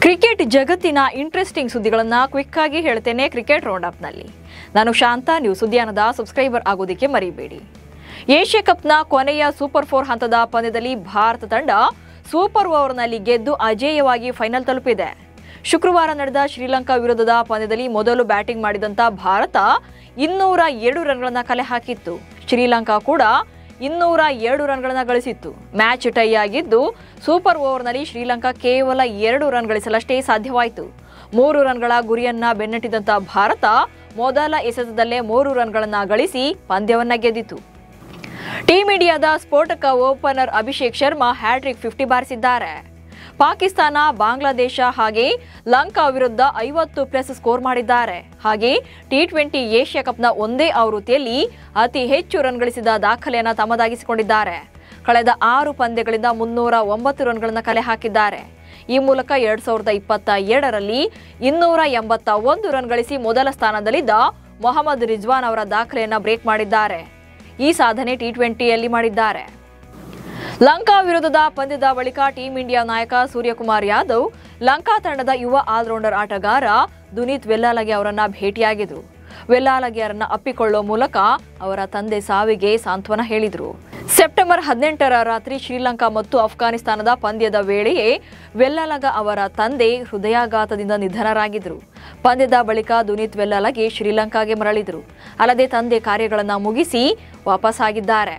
Cricket ಜಗತ್ತಿನ interesting ಸುದ್ದಿಗಳನ್ನು quick ಆಗಿ ಹೇಳ್ತೇನೆ ಕ್ರಿಕೆಟ್ ರೌಂಡ್ ಅಪ್ ನಲ್ಲಿ. ನಾನು ಶಾಂತ. ನೀವು ಸುದ್ದಿಯಾನದ ಸಬ್ಸ್ಕ್ರೈಬರ್ ಆಗೋದಕ್ಕೆ ಮರಿಬೇಡಿ. ಏಷ್ಯಾ ಕಪ್ನ ಕೊನೆಯ ಸೂಪರ್ 4 ಹಂತದ ಪಂದ್ಯದಲ್ಲಿ ಭಾರತ ತಂಡ ಸೂಪರ್ ಓವರ್ನಲ್ಲಿ ಗೆದ್ದು ಅಜೇಯವಾಗಿ ಫೈನಲ್ ತಲುಪಿದೆ. ಶುಕ್ರವಾರ ನಡೆದ ಶ್ರೀಲಂಕಾ ವಿರುದ್ಧದ ಪಂದ್ಯದಲ್ಲಿ ಮೊದಲು ಬ್ಯಾಟಿಂಗ್ ಮಾಡಿದಂತ ಭಾರತ 202 ರನ್ಗಳನ್ನು ಕಲೆ ಹಾಕಿತ್ತು. ಶ್ರೀಲಂಕಾ ಕೂಡ 202 ರನ್ಗಳನ್ನು ಗಳಿಸಿತ್ತು. ಮ್ಯಾಚ್ ಟೈ ಆಗಿದ್ದು ಸೂಪರ್ ಓವರ್ನಲ್ಲಿ ಶ್ರೀಲಂಕಾ ಕೇವಲ 2 ರನ್ ಗಳಿಸಲಷ್ಟೇ ಸಾಧ್ಯವಾಯಿತು. 3 ರನ್ಗಳ ಗುರಿಯನ್ನ ಬೆನ್ನಟ್ಟಿದಂತ ಭಾರತ ಮೊದಲ ಎಸೆತದಲ್ಲೇ 3 ರನ್ಗಳನ್ನು ಗಳಿಸಿ ಪಂದ್ಯವನ್ನ ಗೆದ್ದಿತು. ಟೀಂ ಇಂಡಿಯಾದ ಸ್ಫೋಟಕ ಓಪನರ್ ಅಭಿಷೇಕ್ ಶರ್ಮಾ ಹ್ಯಾಟ್ರಿಕ್ 50 ಬಾರಿಸಿದ್ದಾರೆ. ಪಾಕಿಸ್ತಾನ, ಬಾಂಗ್ಲಾದೇಶ ಹಾಗೆ ಲಂಕಾ ವಿರುದ್ಧ 50+ ಸ್ಕೋರ್ ಮಾಡಿದ್ದಾರೆ. ಹಾಗೆ T20 ಏಷ್ಯಾ ಕಪ್ನ ಒಂದೇ ಆವೃತ್ತಿಯಲ್ಲಿ ಅತಿ ಹೆಚ್ಚು ರನ್ ಗಳಿಸಿದ ದಾಖಲೆಯನ್ನು ತಮ್ಮದಾಗಿಸಿಕೊಂಡಿದ್ದಾರೆ. ಕಳೆದ 6 ಪಂದ್ಯಗಳಿಂದ 309 ರನ್ಗಳನ್ನು ಕಲೆ ಹಾಕಿದ್ದಾರೆ. ಈ ಮೂಲಕ 2022ರಲ್ಲಿ 281 ರನ್ ಗಳಿಸಿ ಮೊದಲ ಸ್ಥಾನದಲ್ಲಿದ್ದ ಮೊಹಮ್ಮದ್ ರಿಜ್ವಾನ್ ಅವರ ದಾಖಲೆಯನ್ನು ಬ್ರೇಕ್ ಮಾಡಿದ್ದಾರೆ. ಈ ಸಾಧನೆ T20ಯಲ್ಲಿ ಮಾಡಿದ್ದಾರೆ. ಲಂಕಾ ವಿರುದ್ಧದ ಪಂದ್ಯದ ಬಳಿಕ ಟೀಂ ಇಂಡಿಯಾ ನಾಯಕ ಸೂರ್ಯಕುಮಾರ್ ಯಾದವ್ ಲಂಕಾ ತಂಡದ ಯುವ ಆಲ್ರೌಂಡರ್ ಆಟಗಾರ ದುನೀತ್ ವೆಲ್ಲಾಲಗೆ ಅವರನ್ನ ಭೇಟಿಯಾಗಿದ್ರು. ವೆಲ್ಲಾಲಗೆಯರನ್ನ ಅಪ್ಪಿಕೊಳ್ಳುವ ಮೂಲಕ ಅವರ ತಂದೆ ಸಾವಿಗೆ ಸಾಂತ್ವನ ಹೇಳಿದ್ರು. ಸೆಪ್ಟೆಂಬರ್ 18ರ ರಾತ್ರಿ ಶ್ರೀಲಂಕಾ ಮತ್ತು ಅಫ್ಘಾನಿಸ್ತಾನದ ಪಂದ್ಯದ ವೇಳೆಯೇ ವೆಲ್ಲಾಲಗ ಅವರ ತಂದೆ ಹೃದಯಾಘಾತದಿಂದ ನಿಧನರಾಗಿದ್ರು. ಪಂದ್ಯದ ಬಳಿಕ ದುನೀತ್ ವೆಲ್ಲಾಲಗೆ ಶ್ರೀಲಂಕಾಗೆ ಮರಳಿದ್ರು. ಅಲ್ಲದೆ ತಂದೆ ಕಾರ್ಯಗಳನ್ನು ಮುಗಿಸಿ ವಾಪಸ್ಸಾಗಿದ್ದಾರೆ.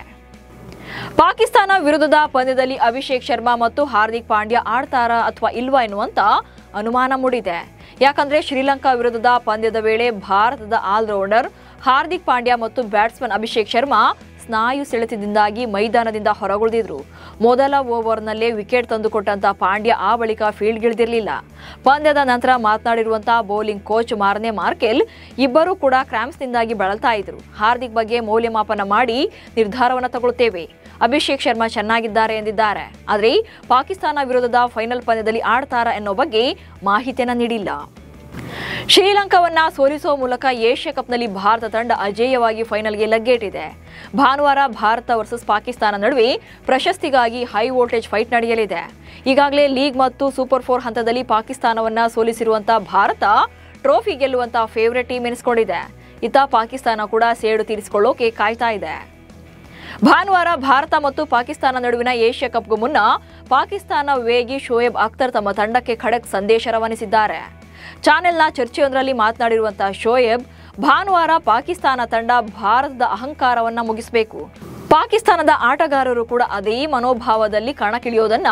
ಪಾಕಿಸ್ತಾನ ವಿರುದ್ಧದ ಪಂದ್ಯದಲ್ಲಿ ಅಭಿಷೇಕ್ ಶರ್ಮಾ ಮತ್ತು ಹಾರ್ದಿಕ್ ಪಾಂಡ್ಯ ಆಡ್ತಾರಾ ಅಥವಾ ಇಲ್ವಾ ಎನ್ನುವಂತ ಅನುಮಾನ ಮೂಡಿದೆ. ಯಾಕಂದ್ರೆ ಶ್ರೀಲಂಕಾ ವಿರುದ್ಧದ ಪಂದ್ಯದ ವೇಳೆ ಭಾರತದ ಆಲ್ರೌಂಡರ್ ಹಾರ್ದಿಕ್ ಪಾಂಡ್ಯ ಮತ್ತು ಬ್ಯಾಟ್ಸ್ಮನ್ ಅಭಿಷೇಕ್ ಶರ್ಮಾ ಸ್ನಾಯು ಸೆಳೆತದಿಂದಾಗಿ ಮೈದಾನದಿಂದ ಹೊರಗುಳಿದಿದ್ರು. ಮೊದಲ ಓವರ್ನಲ್ಲೇ ವಿಕೆಟ್ ತಂದುಕೊಟ್ಟಂತ ಪಾಂಡ್ಯ ಆ ಬಳಿಕ ಫೀಲ್ಡ್ಗಿಳಿದಿರಲಿಲ್ಲ. ಪಂದ್ಯದ ನಂತರ ಮಾತನಾಡಿರುವಂತಹ ಬೌಲಿಂಗ್ ಕೋಚ್ ಮಾರ್ನೆ ಮಾರ್ಕೆಲ್ ಇಬ್ಬರೂ ಕೂಡ ಕ್ರಾಂಪ್ಸ್ನಿಂದಾಗಿ ಬಳಲ್ತಾ ಇದ್ರು. ಹಾರ್ದಿಕ್ ಬಗ್ಗೆ ಮೌಲ್ಯಮಾಪನ ಮಾಡಿ ನಿರ್ಧಾರವನ್ನು ತಗೊಳ್ತೇವೆ. ಅಭಿಷೇಕ್ ಶರ್ಮಾ ಚೆನ್ನಾಗಿದ್ದಾರೆ ಎಂದಿದ್ದಾರೆ. ಆದರೆ ಪಾಕಿಸ್ತಾನ ವಿರುದ್ಧದ ಫೈನಲ್ ಪಂದ್ಯದಲ್ಲಿ ಆಡ್ತಾರಾ ಎನ್ನೋ ಬಗ್ಗೆ ಮಾಹಿತಿಯನ್ನು ನೀಡಿಲ್ಲ. ಶ್ರೀಲಂಕಾವನ್ನ ಸೋಲಿಸುವ ಮೂಲಕ ಏಷ್ಯಾ ಕಪ್ನಲ್ಲಿ ಭಾರತ ತಂಡ ಅಜೇಯವಾಗಿ ಫೈನಲ್ಗೆ ಲಗ್ಗೇಟಿದೆ. ಭಾನುವಾರ ಭಾರತ ವರ್ಸಸ್ ಪಾಕಿಸ್ತಾನ ನಡುವೆ ಪ್ರಶಸ್ತಿಗಾಗಿ ಹೈ ವೋಲ್ಟೇಜ್ ಫೈಟ್ ನಡೆಯಲಿದೆ. ಈಗಾಗಲೇ ಲೀಗ್ ಮತ್ತು ಸೂಪರ್ 4 ಹಂತದಲ್ಲಿ ಪಾಕಿಸ್ತಾನವನ್ನ ಸೋಲಿಸಿರುವಂತಹ ಭಾರತ ಟ್ರೋಫಿ ಗೆಲ್ಲುವಂತಹ ಫೇವರೇಟ್ ಟೀಮ್ ಎನಿಸಿಕೊಂಡಿದೆ. ಇತ್ತ ಪಾಕಿಸ್ತಾನ ಕೂಡ ಸೇಡು ತೀರಿಸಿಕೊಳ್ಳೋಕೆ ಕಾಯ್ತಾ ಇದೆ. ಭಾನುವಾರ ಭಾರತ ಮತ್ತು ಪಾಕಿಸ್ತಾನ ನಡುವಿನ ಏಷ್ಯಾ ಕಪ್ಗೂ ಮುನ್ನ ಪಾಕಿಸ್ತಾನ ವೇಗಿ ಶೋಯಬ್ ಅಖ್ತರ್ ತಮ್ಮ ತಂಡಕ್ಕೆ ಖಡಕ್ ಸಂದೇಶ ರವಾನಿಸಿದ್ದಾರೆ. ಚಾನೆಲ್ನ ಚರ್ಚೆಯೊಂದರಲ್ಲಿ ಮಾತನಾಡಿರುವಂತಹ ಶೋಯಬ್, ಭಾನುವಾರ ಪಾಕಿಸ್ತಾನ ತಂಡ ಭಾರತದ ಅಹಂಕಾರವನ್ನ ಮುಗಿಸಬೇಕು. ಪಾಕಿಸ್ತಾನದ ಆಟಗಾರರು ಕೂಡ ಅದೇ ಮನೋಭಾವದಲ್ಲಿ ಕಣಕ್ಕಿಳಿಯೋದನ್ನ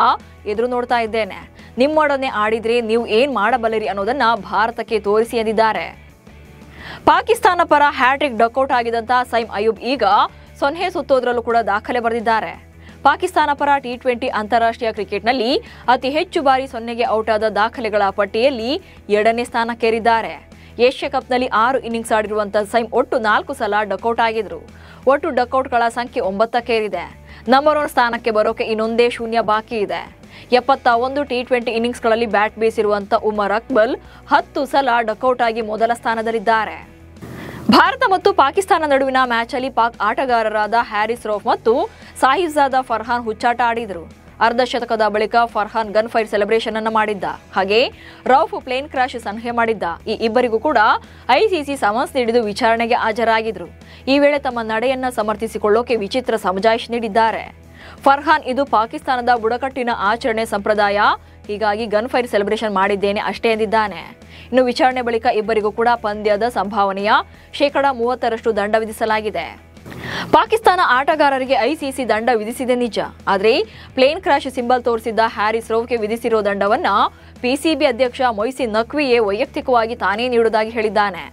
ಎದುರು ನೋಡ್ತಾ ಇದ್ದೇನೆ. ನಿಮ್ಮೊಡನೆ ಆಡಿದ್ರೆ ನೀವು ಏನ್ ಮಾಡಬಲ್ಲರಿ ಅನ್ನೋದನ್ನ ಭಾರತಕ್ಕೆ ತೋರಿಸಿ ಎಂದಿದ್ದಾರೆ. ಪಾಕಿಸ್ತಾನ ಪರ ಹ್ಯಾಟ್ರಿಕ್ ಡಕೌಟ್ ಆಗಿದ್ದಂತಹ ಸೈಮ್ ಅಯೂಬ್ ಈಗ 0 ಸುತ್ತೋದ್ರಲ್ಲೂ ಕೂಡ ದಾಖಲೆ ಬರೆದಿದ್ದಾರೆ. ಪಾಕಿಸ್ತಾನ ಪರ T20 ಅಂತಾರಾಷ್ಟ್ರೀಯ ಕ್ರಿಕೆಟ್ನಲ್ಲಿ ಅತಿ ಹೆಚ್ಚು ಬಾರಿ 0ಗೆ ಔಟ್ ಆದ ದಾಖಲೆಗಳ ಪಟ್ಟಿಯಲ್ಲಿ 2ನೇ ಸ್ಥಾನಕ್ಕೇರಿದ್ದಾರೆ. ಏಷ್ಯಾ ಕಪ್ನಲ್ಲಿ 6 ಇನ್ನಿಂಗ್ಸ್ ಆಡಿರುವಂತಹ ಸೈಮ್ ಒಟ್ಟು 4 ಸಲ ಡಕೌಟ್ ಆಗಿದ್ರು. ಒಟ್ಟು ಡಕೌಟ್ಗಳ ಸಂಖ್ಯೆ 9ಕ್ಕೇರಿದೆ. ನಂಬರ್ 1 ಸ್ಥಾನಕ್ಕೆ ಬರೋಕೆ ಇನ್ನೊಂದೇ ಶೂನ್ಯ ಬಾಕಿ ಇದೆ. 71 T20 ಇನ್ನಿಂಗ್ಸ್ಗಳಲ್ಲಿ ಬ್ಯಾಟ್ ಬೀಸಿರುವಂತಹ ಉಮರ್ ಅಕ್ಬಲ್ 10 ಸಲ ಡಕೌಟ್ ಆಗಿ ಮೊದಲ ಸ್ಥಾನದಲ್ಲಿದ್ದಾರೆ. ಭಾರತ ಮತ್ತು ಪಾಕಿಸ್ತಾನ ನಡುವಿನ ಮ್ಯಾಚ್ ಅಲ್ಲಿ ಪಾಕ್ ಆಟಗಾರರಾದ ಹ್ಯಾರಿಸ್ ರೌಫ್ ಮತ್ತು ಸಾಹಿಬ್ಜಾದಾ ಫರ್ಹಾನ್ ಹುಚ್ಚಾಟ ಆಡಿದರು. ಅರ್ಧ ಶತಕದ ಬಳಿಕ ಫರ್ಹಾನ್ ಗನ್ ಫೈರ್ ಸೆಲೆಬ್ರೇಷನ್ ಅನ್ನು ಮಾಡಿದ್ದ. ಹಾಗೆ ರೌಫ್ ಪ್ಲೇನ್ ಕ್ರಾಶ್ ಸನ್ಹೆ ಮಾಡಿದ್ದ. ಈ ಇಬ್ಬರಿಗೂ ಕೂಡ ICC ಸಮನ್ಸ್ ನೀಡಿದ್ದು ವಿಚಾರಣೆಗೆ ಹಾಜರಾಗಿದ್ರು. ಈ ವೇಳೆ ತಮ್ಮ ನಡೆಯನ್ನ ಸಮರ್ಥಿಸಿಕೊಳ್ಳೋಕೆ ವಿಚಿತ್ರ ಸಮಜಾಯಿಷಿ ನೀಡಿದ್ದಾರೆ. ಫರ್ಹಾನ್, ಇದು ಪಾಕಿಸ್ತಾನದ ಬುಡಕಟ್ಟಿನ ಆಚರಣೆ ಸಂಪ್ರದಾಯ, ಹೀಗಾಗಿ ಗನ್ ಫೈರ್ ಸೆಲೆಬ್ರೇಷನ್ ಮಾಡಿದ್ದೇನೆ ಅಷ್ಟೇ ಎಂದಿದ್ದಾನೆ. ಇನ್ನು ವಿಚಾರಣೆ ಬಳಿಕ ಇಬ್ಬರಿಗೂ ಕೂಡ ಪಂದ್ಯದ ಸಂಭಾವನೆಯ 30% ದಂಡ ವಿಧಿಸಲಾಗಿದೆ. ಪಾಕಿಸ್ತಾನ ಆಟಗಾರರಿಗೆ ICC ದಂಡ ವಿಧಿಸಿದೆ ನಿಜ. ಆದರೆ ಪ್ಲೇನ್ ಕ್ರಾಶ್ ಸಿಂಬಲ್ ತೋರಿಸಿದ್ದ ಹ್ಯಾರಿಸ್ ರೌಫ್ಗೆ ವಿಧಿಸಿರೋ ದಂಡವನ್ನ PCB ಅಧ್ಯಕ್ಷ ಮೊಯ್ಸಿನ್ ನಖ್ವಿಯೇ ವೈಯಕ್ತಿಕವಾಗಿ ತಾನೇ ನೀಡುವುದಾಗಿ ಹೇಳಿದ್ದಾನೆ.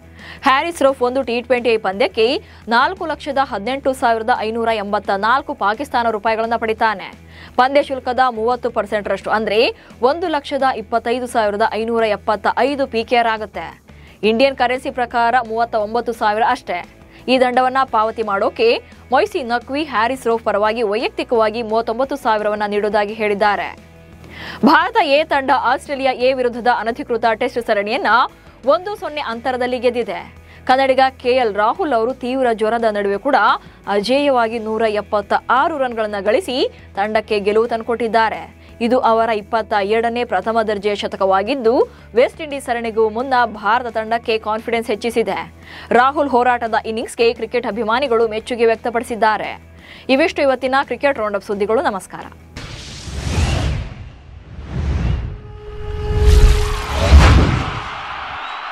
ಹ್ಯಾರಿಸ್ ರೌಫ್ ಒಂದು T20 ಪಂದ್ಯಕ್ಕೆ 4,18,584 ಪಾಕಿಸ್ತಾನ ರೂಪಾಯಿಗಳನ್ನು ಪಡಿತಾನೆ. ಪಂದ್ಯ ಶುಲ್ಕದ 30% ಅಂದ್ರೆ 1,25,575 PKR ಆಗುತ್ತೆ. ಇಂಡಿಯನ್ ಕರೆನ್ಸಿ ಪ್ರಕಾರ 39,000 ಅಷ್ಟೇ. ಈ ದಂಡವನ್ನ ಪಾವತಿ ಮಾಡೋಕೆ ಮೊಯ್ಸಿನ್ ನಖ್ವಿ ಹ್ಯಾರಿಸ್ ರೌಫ್ ಪರವಾಗಿ ವೈಯಕ್ತಿಕವಾಗಿ 39,000 ನೀಡುವುದಾಗಿ ಹೇಳಿದ್ದಾರೆ. ಭಾರತ ಎ ತಂಡ ಆಸ್ಟ್ರೇಲಿಯಾ ಎ ವಿರುದ್ಧದ ಅನಧಿಕೃತ ಟೆಸ್ಟ್ ಸರಣಿಯನ್ನ 1-0 ಅಂತರದಲ್ಲಿ ಗೆದ್ದಿದೆ. ಕನ್ನಡಿಗ KL ರಾಹುಲ್ ಅವರು ತೀವ್ರ ಜ್ವರದ ನಡುವೆ ಕೂಡ ಅಜೇಯವಾಗಿ 176 ರನ್ಗಳನ್ನು ಗಳಿಸಿ ತಂಡಕ್ಕೆ ಗೆಲುವು ತಂದುಕೊಟ್ಟಿದ್ದಾರೆ. ಇದು ಅವರ 27ನೇ ಪ್ರಥಮ ದರ್ಜೆಯ ಶತಕವಾಗಿದ್ದು ವೆಸ್ಟ್ ಇಂಡೀಸ್ ಸರಣಿಗೂ ಮುನ್ನ ಭಾರತ ತಂಡಕ್ಕೆ ಕಾನ್ಫಿಡೆನ್ಸ್ ಹೆಚ್ಚಿಸಿದೆ. ರಾಹುಲ್ ಹೋರಾಟದ ಇನ್ನಿಂಗ್ಸ್ಗೆ ಕ್ರಿಕೆಟ್ ಅಭಿಮಾನಿಗಳು ಮೆಚ್ಚುಗೆ ವ್ಯಕ್ತಪಡಿಸಿದ್ದಾರೆ. ಇವಿಷ್ಟು ಇವತ್ತಿನ ಕ್ರಿಕೆಟ್ ರೌಂಡಪ್ ಸುದ್ದಿಗಳು. ನಮಸ್ಕಾರ.